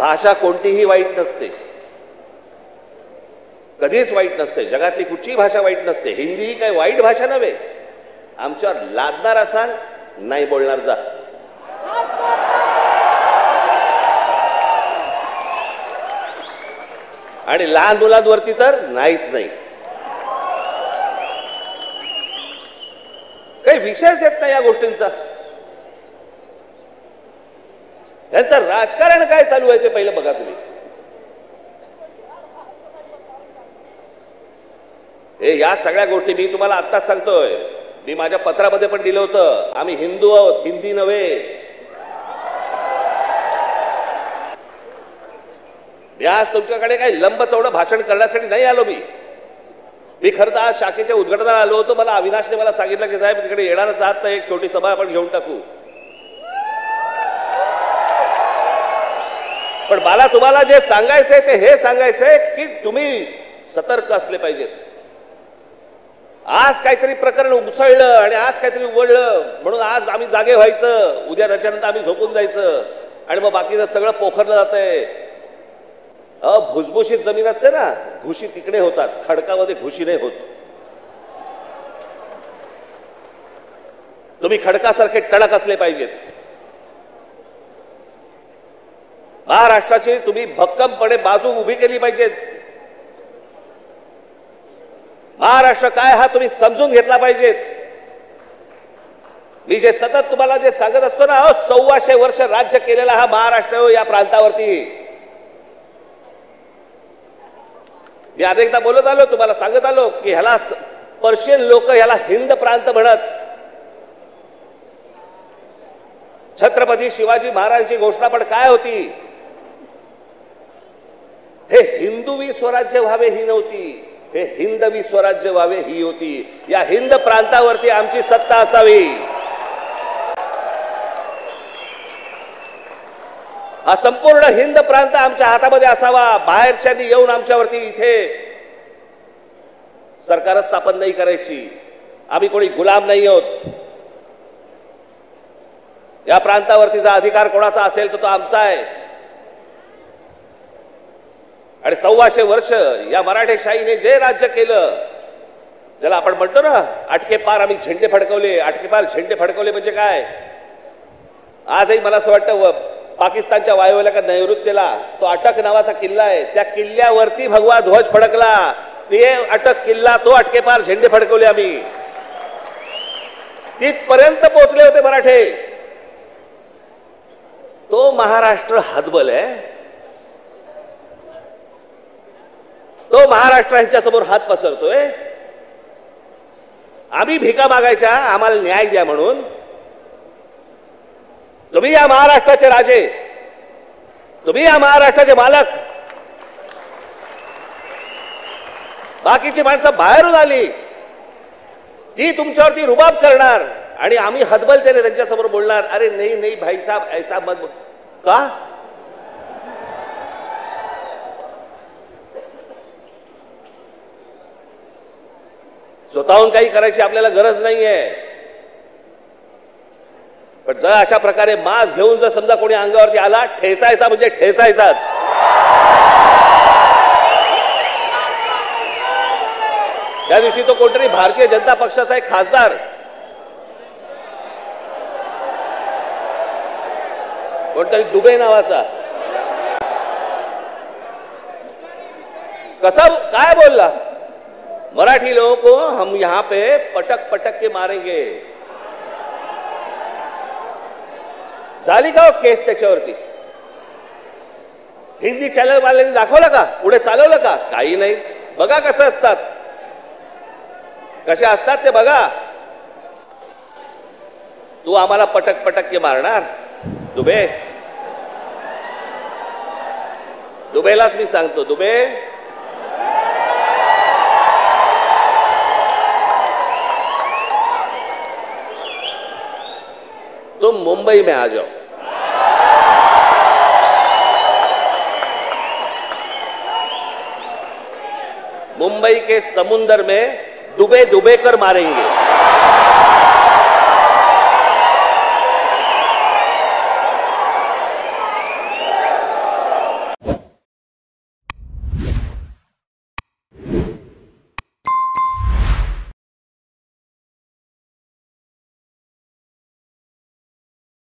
भाषा कोणतीही वाईट नसते, कधीच वाईट नसते. जगातली कुठचीही भाषा वाईट नसते. हिंदी ही काही वाईट भाषा नव्हे. आमच्यावर लादणार असाल, नाही बोलणार जा. आणि लहान मुलांवरती तर नाहीच नाही. काही विषयच येत नाही या गोष्टींचा. यांचं राजकारण काय चालू आहे ते पहिलं बघा तुम्ही. हे या सगळ्या गोष्टी मी तुम्हाला आत्ताच सांगतोय. मी माझ्या पत्रामध्ये पण दिलं होतं, आम्ही हिंदू आहोत, हिंदी नव्हे. मी आज तुमच्याकडे काही लंब चौडं भाषण करण्यासाठी नाही आलो. मी खरं तर आज शाखेच्या उद्घाटनाला आलो होतो. मला अविनाशने मला सांगितलं की साहेब तिकडे येणारच आहात तर एक छोटी सभा आपण घेऊन टाकू. पण मला तुम्हाला जे सांगायचंय ते हे सांगायचंय की तुम्ही सतर्क असले पाहिजेत. आज काहीतरी प्रकरण उसळलं आणि आज काहीतरी उघडलं म्हणून आज आम्ही जागे व्हायचं, उद्या त्याच्यानंतर आम्ही झोपून जायचं आणि मग बाकीचं सगळं पोखरलं जातंय. भुसभुशीत जमीन असते ना, घुशी तिकडे होतात, खडकामध्ये घुशी नाही होत. तुम्ही खडकासारखे टणक असले पाहिजेत. महाराष्ट्राची तुम्ही भक्कमपणे बाजू उभी केली पाहिजेत. महाराष्ट्र काय हा तुम्ही समजून घेतला पाहिजेत. मी जे सतत तुम्हाला जे सांगत असतो ना, 1400 वर्ष राज्य केलेला हा महाराष्ट्र या प्रांतावरती. मी अनेकदा बोलत आलो, तुम्हाला सांगत आलो की ह्याला पर्शियन लोक ह्याला हिंद प्रांत म्हणत. छत्रपती शिवाजी महाराजांची घोषणा पण काय होती? हे हिंदवी स्वराज्य व्हावे ही नव्हती, हे हिंदवी स्वराज्य व्हावे ही होती. या हिंद प्रांतावरती आमची सत्ता असावी. हा संपूर्ण हिंद प्रांत आमच्या हातामध्ये असावा. बाहेरच्यांनी येऊन आमच्यावरती इथे सरकार स्थापन नाही करायची. आम्ही कोणी गुलाम नाही आहोत. या प्रांतावरतीचा अधिकार कोणाचा असेल तर तो आमचा आहे. आणि 1400 वर्ष या मराठेशाहीने जे राज्य केलं, ज्याला आपण म्हणतो ना अटके पार आम्ही झेंडे फडकवले. अटके पार झेंडे फडकवले म्हणजे काय? आजही मला असं वाटतं पाकिस्तानच्या वायव्येला नैऋत्येला तो अटक नावाचा किल्ला आहे, त्या किल्ल्यावरती भगवा ध्वज फडकला. ते अटक किल्ला, तो अटके पार झेंडे फडकवले आम्ही. तिथपर्यंत पोहोचले होते मराठे. तो महाराष्ट्र हतबल आहे. तो महाराष्ट्र यांच्या समोर हात पसरतोय. आम्ही भिका मागायच्या आम्हाला न्याय द्या म्हणून. तुम्ही या महाराष्ट्राचे राजे, तुम्ही या महाराष्ट्राचे मालक. बाकीची माणसं बाहेरून आली, ती तुमच्यावरती रुबाब करणार आणि आम्ही हतबलतेने त्यांच्या समोर बोलणार, अरे नाही नाही भाई साहब ऐसा मत बोल. का? स्वतःहून काही करायची आपल्याला गरज नाहीये. पण जर अशा प्रकारे मास घेऊन जर समजा कोणी अंगावरती आला, ठेचायचा म्हणजे ठेचायचाच. त्या दिवशी तो कोणतरी भारतीय जनता पक्षाचा एक खासदार, कोणतरी दुबे नावाचा, कसा काय बोलला, मराठी लोगों को हम यहां पे पटक पटक के मारेंगे. झाली का केस त्याच्यावरती? हिंदी चॅनल वाल्यांनी दाखवलं का? पुढे चालवलं का? काही नाही. बघा कसं असतात, कसे असतात ते बघा. तू आम्हाला पटक पटक के मारणार दुबे? दुबेलाच मी सांगतो, दुबे तुम मुंबई में आ जाओ. मुंबई के समुंदर में डूबे डूबे कर मारेंगे.